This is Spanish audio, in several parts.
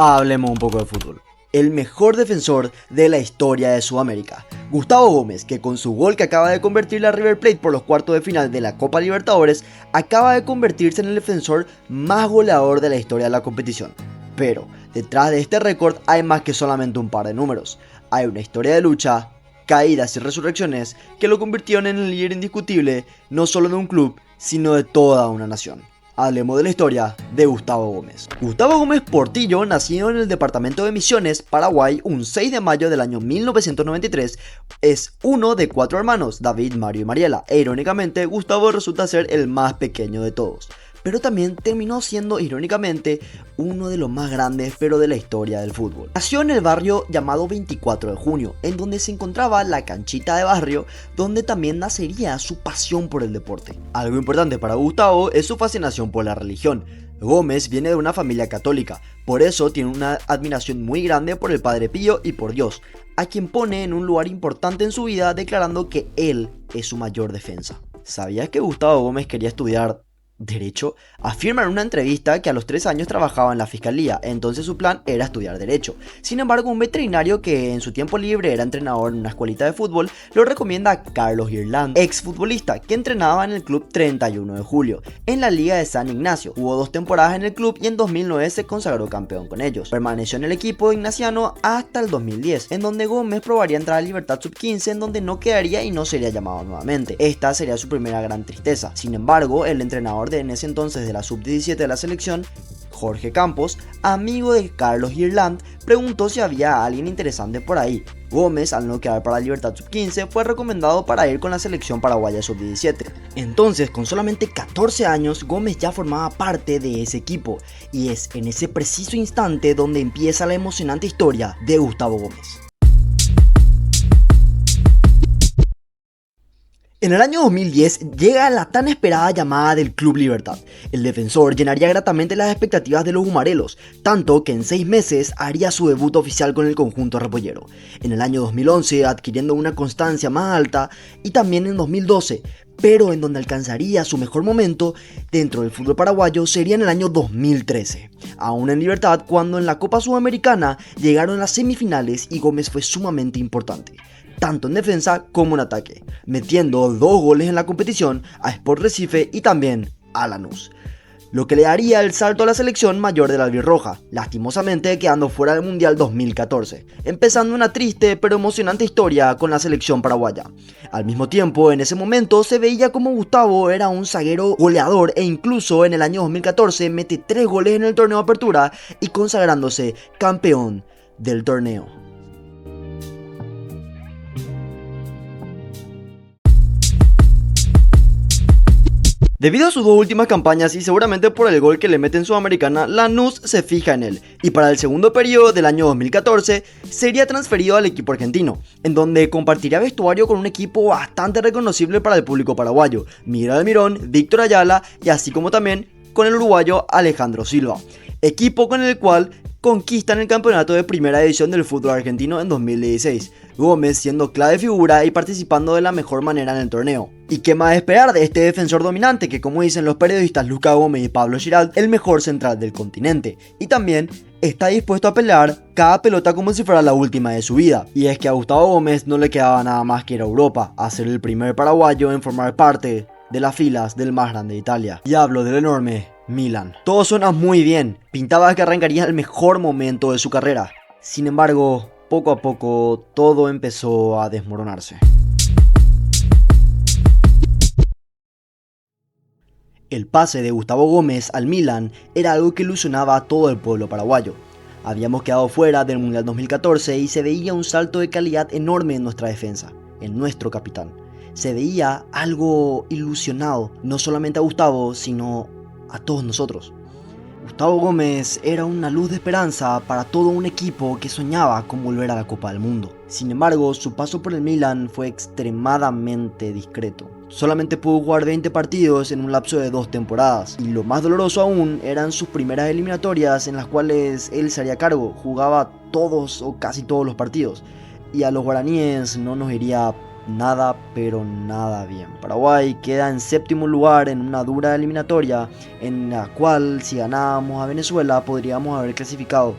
Hablemos un poco de fútbol. El mejor defensor de la historia de Sudamérica, Gustavo Gómez, que con su gol que acaba de convertirle a River Plate por los cuartos de final de la Copa Libertadores, acaba de convertirse en el defensor más goleador de la historia de la competición. Pero detrás de este récord hay más que solamente un par de números. Hay una historia de lucha, caídas y resurrecciones que lo convirtieron en el líder indiscutible no solo de un club, sino de toda una nación. Hablemos de la historia de Gustavo Gómez. Gustavo Gómez Portillo nació en el departamento de Misiones, Paraguay, un 6 de mayo del año 1993. Es uno de 4 hermanos, David, Mario y Mariela, e irónicamente Gustavo resulta ser el más pequeño de todos. Pero también terminó siendo, irónicamente, uno de los más grandes pero de la historia del fútbol. Nació en el barrio llamado 24 de junio, en donde se encontraba la canchita de barrio, donde también nacería su pasión por el deporte. Algo importante para Gustavo es su fascinación por la religión. Gómez viene de una familia católica, por eso tiene una admiración muy grande por el Padre Pío y por Dios, a quien pone en un lugar importante en su vida declarando que él es su mayor defensa. ¿Sabías que Gustavo Gómez quería estudiar Derecho? Afirma en una entrevista que a los 3 años trabajaba en la fiscalía, entonces su plan era estudiar Derecho. Sin embargo, un veterinario que en su tiempo libre era entrenador en una escuelita de fútbol, lo recomienda a Carlos Irland, exfutbolista que entrenaba en el club 31 de Julio, en la Liga de San Ignacio. Jugó 2 temporadas en el club y en 2009 se consagró campeón con ellos. Permaneció en el equipo ignaciano hasta el 2010, en donde Gómez probaría entrar a Libertad Sub-15, en donde no quedaría y no sería llamado nuevamente. Esta sería su primera gran tristeza. Sin embargo, el entrenador en ese entonces de la sub-17 de la selección, Jorge Campos, amigo de Carlos Irland, preguntó si había alguien interesante por ahí. Gómez, al no quedar para Libertad Sub-15, fue recomendado para ir con la selección paraguaya sub-17. Entonces, con solamente 14 años, Gómez ya formaba parte de ese equipo, y es en ese preciso instante donde empieza la emocionante historia de Gustavo Gómez. En el año 2010 llega la tan esperada llamada del Club Libertad. El defensor llenaría gratamente las expectativas de los humarelos, tanto que en 6 meses haría su debut oficial con el conjunto repollero. En el año 2011 adquiriendo una constancia más alta y también en 2012, pero en donde alcanzaría su mejor momento dentro del fútbol paraguayo sería en el año 2013, aún en Libertad, cuando en la Copa Sudamericana llegaron las semifinales y Gómez fue sumamente importante, tanto en defensa como en ataque, metiendo 2 goles en la competición a Sport Recife y también a Lanús, lo que le daría el salto a la selección mayor de la albirroja, lastimosamente quedando fuera del Mundial 2014, empezando una triste pero emocionante historia con la selección paraguaya. Al mismo tiempo, en ese momento se veía como Gustavo era un zaguero goleador e incluso en el año 2014 mete 3 goles en el torneo de apertura y consagrándose campeón del torneo. Debido a sus 2 últimas campañas y seguramente por el gol que le mete en Sudamericana, Lanús se fija en él y para el segundo periodo del año 2014 sería transferido al equipo argentino, en donde compartiría vestuario con un equipo bastante reconocible para el público paraguayo, Miguel Almirón, Víctor Ayala y así como también con el uruguayo Alejandro Silva, equipo con el cual conquistan el campeonato de primera división del fútbol argentino en 2016, Gómez siendo clave figura y participando de la mejor manera en el torneo. ¿Y qué más esperar de este defensor dominante que, como dicen los periodistas Luca Gómez y Pablo Giralt, el mejor central del continente? Y también está dispuesto a pelear cada pelota como si fuera la última de su vida. Y es que a Gustavo Gómez no le quedaba nada más que ir a Europa, a ser el primer paraguayo en formar parte de las filas del más grande de Italia. Y hablo del enorme Milan. Todo suena muy bien, pintaba que arrancaría el mejor momento de su carrera. Sin embargo, poco a poco todo empezó a desmoronarse. El pase de Gustavo Gómez al Milan era algo que ilusionaba a todo el pueblo paraguayo. Habíamos quedado fuera del Mundial 2014 y se veía un salto de calidad enorme en nuestra defensa, en nuestro capitán. Se veía algo ilusionado, no solamente a Gustavo, sino a todos nosotros. Gustavo Gómez era una luz de esperanza para todo un equipo que soñaba con volver a la Copa del Mundo. Sin embargo, su paso por el Milan fue extremadamente discreto. Solamente pudo jugar 20 partidos en un lapso de 2 temporadas, y lo más doloroso aún eran sus primeras eliminatorias en las cuales él se haría cargo, jugaba todos o casi todos los partidos, y a los guaraníes no nos iría nada pero nada bien. Paraguay queda en 7º lugar en una dura eliminatoria en la cual si ganábamos a Venezuela podríamos haber clasificado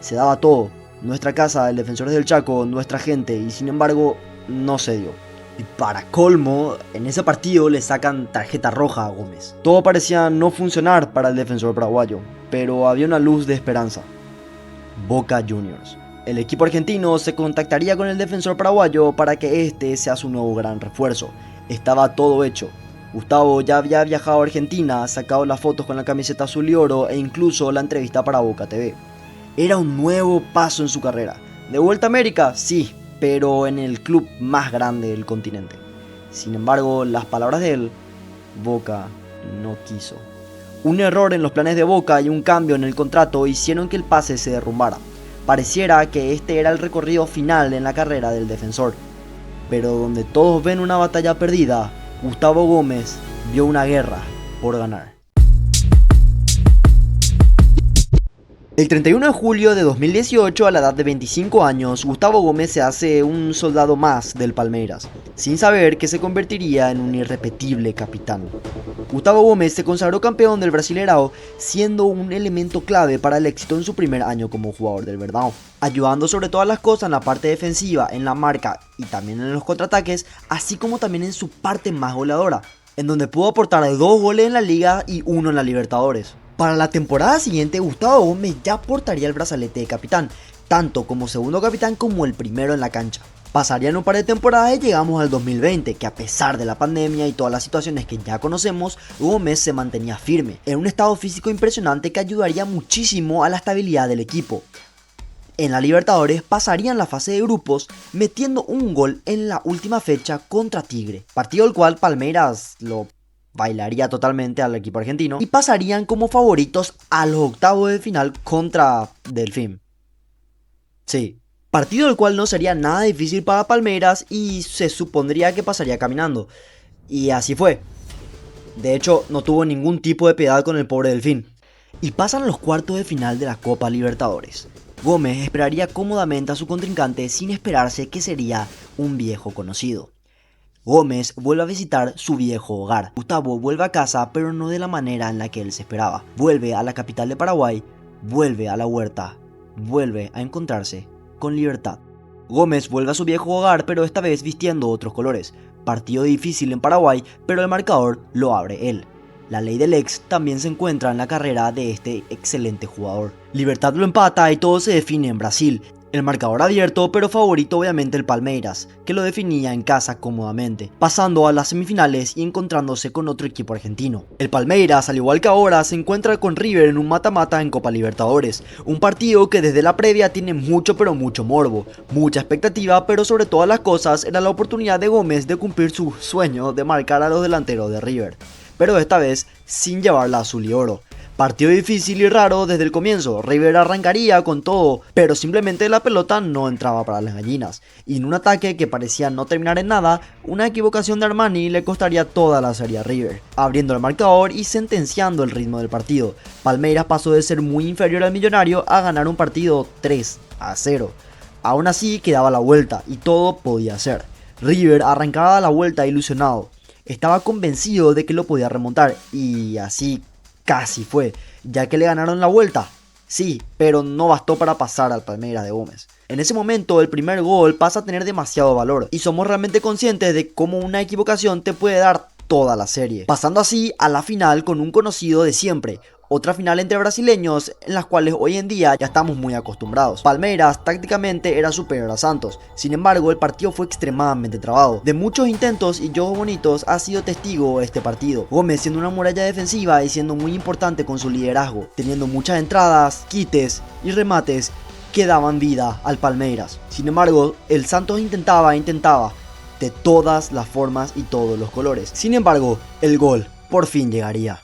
Se daba todo, nuestra casa, el Defensores del Chaco, nuestra gente, y sin embargo no se dio. Y para colmo, en ese partido le sacan tarjeta roja a Gómez. Todo parecía no funcionar para el defensor paraguayo, pero había una luz de esperanza. Boca Juniors. El equipo argentino se contactaría con el defensor paraguayo para que este sea su nuevo gran refuerzo. Estaba todo hecho. Gustavo ya había viajado a Argentina, sacado las fotos con la camiseta azul y oro e incluso la entrevista para Boca TV. Era un nuevo paso en su carrera. ¿De vuelta a América? Sí, pero en el club más grande del continente. Sin embargo, las palabras de él, Boca no quiso. Un error en los planes de Boca y un cambio en el contrato hicieron que el pase se derrumbara. Pareciera que este era el recorrido final en la carrera del defensor. Pero donde todos ven una batalla perdida, Gustavo Gómez vio una guerra por ganar. El 31 de julio de 2018, a la edad de 25 años, Gustavo Gómez se hace un soldado más del Palmeiras, sin saber que se convertiría en un irrepetible capitán. Gustavo Gómez se consagró campeón del Brasileirao, siendo un elemento clave para el éxito en su primer año como jugador del Verdão, ayudando sobre todas las cosas en la parte defensiva, en la marca y también en los contraataques, así como también en su parte más goleadora, en donde pudo aportar 2 goles en la Liga y 1 en la Libertadores. Para la temporada siguiente, Gustavo Gómez ya portaría el brazalete de capitán, tanto como segundo capitán como el primero en la cancha. Pasarían un par de temporadas y llegamos al 2020, que a pesar de la pandemia y todas las situaciones que ya conocemos, Gómez se mantenía firme, en un estado físico impresionante que ayudaría muchísimo a la estabilidad del equipo. En la Libertadores pasarían la fase de grupos metiendo un gol en la última fecha contra Tigre, partido el cual Palmeiras lo bailaría totalmente al equipo argentino y pasarían como favoritos a los octavos de final contra Delfín. Sí, partido del cual no sería nada difícil para Palmeiras y se supondría que pasaría caminando. Y así fue. De hecho, no tuvo ningún tipo de piedad con el pobre Delfín. Y pasan los cuartos de final de la Copa Libertadores. Gómez esperaría cómodamente a su contrincante sin esperarse que sería un viejo conocido. Gómez vuelve a visitar su viejo hogar. Gustavo vuelve a casa, pero no de la manera en la que él se esperaba. Vuelve a la capital de Paraguay, vuelve a la huerta, vuelve a encontrarse con Libertad. Gómez vuelve a su viejo hogar, pero esta vez vistiendo otros colores. Partido difícil en Paraguay, pero el marcador lo abre él. La ley del ex también se encuentra en la carrera de este excelente jugador. Libertad lo empata y todo se define en Brasil. El marcador abierto, pero favorito obviamente el Palmeiras, que lo definía en casa cómodamente, pasando a las semifinales y encontrándose con otro equipo argentino. El Palmeiras, al igual que ahora, se encuentra con River en un mata-mata en Copa Libertadores, un partido que desde la previa tiene mucho pero mucho morbo, mucha expectativa, pero sobre todas las cosas era la oportunidad de Gómez de cumplir su sueño de marcar a los delanteros de River, pero esta vez sin llevarla azul y oro. Partido difícil y raro desde el comienzo, River arrancaría con todo, pero simplemente la pelota no entraba para las gallinas, y en un ataque que parecía no terminar en nada, una equivocación de Armani le costaría toda la serie a River, abriendo el marcador y sentenciando el ritmo del partido. Palmeiras pasó de ser muy inferior al Millonario a ganar un partido 3-0. Aún así quedaba la vuelta y todo podía ser. River arrancaba la vuelta ilusionado, estaba convencido de que lo podía remontar y así casi fue, ya que le ganaron la vuelta. Sí, pero no bastó para pasar al Palmeiras de Gómez. En ese momento el primer gol pasa a tener demasiado valor y somos realmente conscientes de cómo una equivocación te puede dar toda la serie. Pasando así a la final con un conocido de siempre. Otra final entre brasileños en las cuales hoy en día ya estamos muy acostumbrados. Palmeiras tácticamente era superior a Santos, sin embargo el partido fue extremadamente trabado. De muchos intentos y juegos bonitos ha sido testigo este partido. Gómez siendo una muralla defensiva y siendo muy importante con su liderazgo, teniendo muchas entradas, quites y remates que daban vida al Palmeiras. Sin embargo, el Santos intentaba de todas las formas y todos los colores. Sin embargo, el gol por fin llegaría.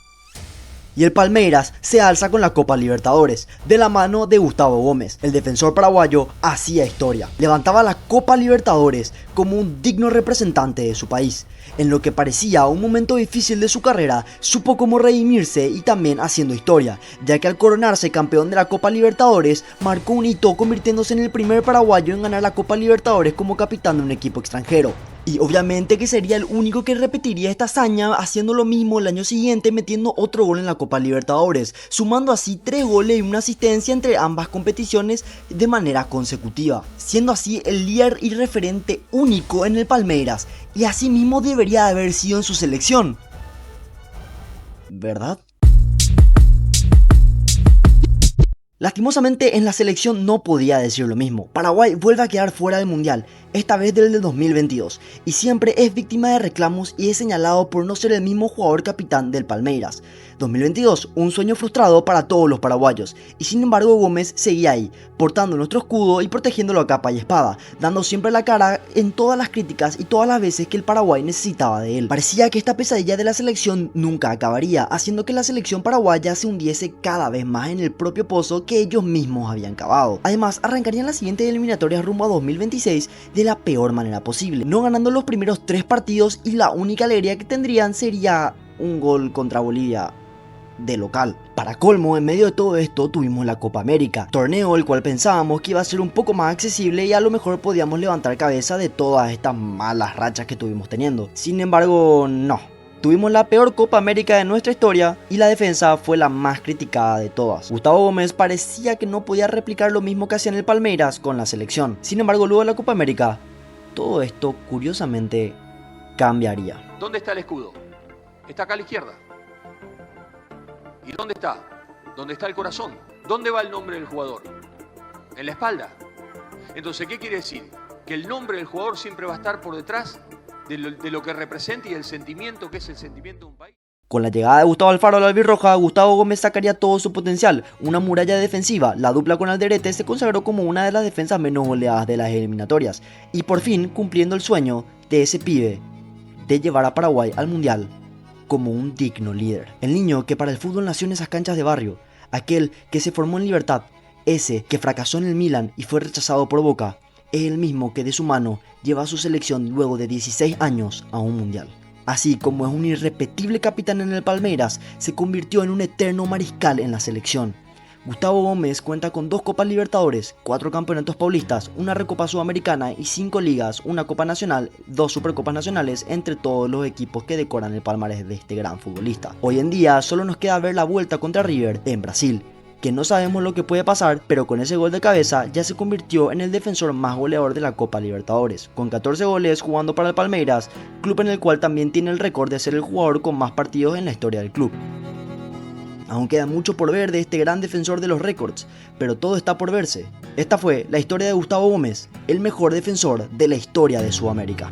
Y el Palmeiras se alza con la Copa Libertadores, de la mano de Gustavo Gómez. El defensor paraguayo hacía historia, levantaba la Copa Libertadores como un digno representante de su país. En lo que parecía un momento difícil de su carrera, supo cómo redimirse y también haciendo historia, ya que al coronarse campeón de la Copa Libertadores, marcó un hito convirtiéndose en el primer paraguayo en ganar la Copa Libertadores como capitán de un equipo extranjero. Y obviamente que sería el único que repetiría esta hazaña haciendo lo mismo el año siguiente, metiendo otro gol en la Copa Libertadores, sumando así 3 goles y una asistencia entre ambas competiciones de manera consecutiva, siendo así el líder y referente único en el Palmeiras, y así mismo debería haber sido en su selección, ¿verdad? Lastimosamente en la selección no podía decir lo mismo. Paraguay vuelve a quedar fuera del mundial, esta vez del 2022, y siempre es víctima de reclamos y es señalado por no ser el mismo jugador capitán del Palmeiras. 2022, un sueño frustrado para todos los paraguayos, y sin embargo Gómez seguía ahí, portando nuestro escudo y protegiéndolo a capa y espada, dando siempre la cara en todas las críticas y todas las veces que el Paraguay necesitaba de él. Parecía que esta pesadilla de la selección nunca acabaría, haciendo que la selección paraguaya se hundiese cada vez más en el propio pozo que ellos mismos habían cavado. Además, arrancarían las siguientes eliminatorias rumbo a 2026 de la peor manera posible, no ganando los primeros 3 partidos, y la única alegría que tendrían sería un gol contra Bolivia de local. Para colmo, en medio de todo esto tuvimos la Copa América, torneo el cual pensábamos que iba a ser un poco más accesible y a lo mejor podíamos levantar cabeza de todas estas malas rachas que estuvimos teniendo. Sin embargo, no. Tuvimos la peor Copa América de nuestra historia y la defensa fue la más criticada de todas. Gustavo Gómez parecía que no podía replicar lo mismo que hacía en el Palmeiras con la selección. Sin embargo, luego de la Copa América, todo esto curiosamente cambiaría. ¿Dónde está el escudo? Está acá a la izquierda. ¿Y dónde está? ¿Dónde está el corazón? ¿Dónde va el nombre del jugador? En la espalda. Entonces, ¿qué quiere decir? Que el nombre del jugador siempre va a estar por detrás de lo que representa y el sentimiento que es el sentimiento de un país. Con la llegada de Gustavo Alfaro a la albirroja, Gustavo Gómez sacaría todo su potencial, una muralla defensiva. La dupla con Alderete se consagró como una de las defensas menos goleadas de las eliminatorias, y por fin cumpliendo el sueño de ese pibe de llevar a Paraguay al mundial como un digno líder. El niño que para el fútbol nació en esas canchas de barrio, aquel que se formó en Libertad, ese que fracasó en el Milan y fue rechazado por Boca, es el mismo que de su mano lleva a su selección luego de 16 años a un mundial. Así como es un irrepetible capitán en el Palmeiras, se convirtió en un eterno mariscal en la selección. Gustavo Gómez cuenta con 2 Copas Libertadores, 4 Campeonatos Paulistas, una Recopa Sudamericana y 5 ligas, una Copa Nacional, 2 Supercopas Nacionales, entre todos los equipos que decoran el palmarés de este gran futbolista. Hoy en día solo nos queda ver la vuelta contra River en Brasil, que no sabemos lo que puede pasar, pero con ese gol de cabeza ya se convirtió en el defensor más goleador de la Copa Libertadores, con 14 goles jugando para el Palmeiras, club en el cual también tiene el récord de ser el jugador con más partidos en la historia del club. Aún queda mucho por ver de este gran defensor de los récords, pero todo está por verse. Esta fue la historia de Gustavo Gómez, el mejor defensor de la historia de Sudamérica.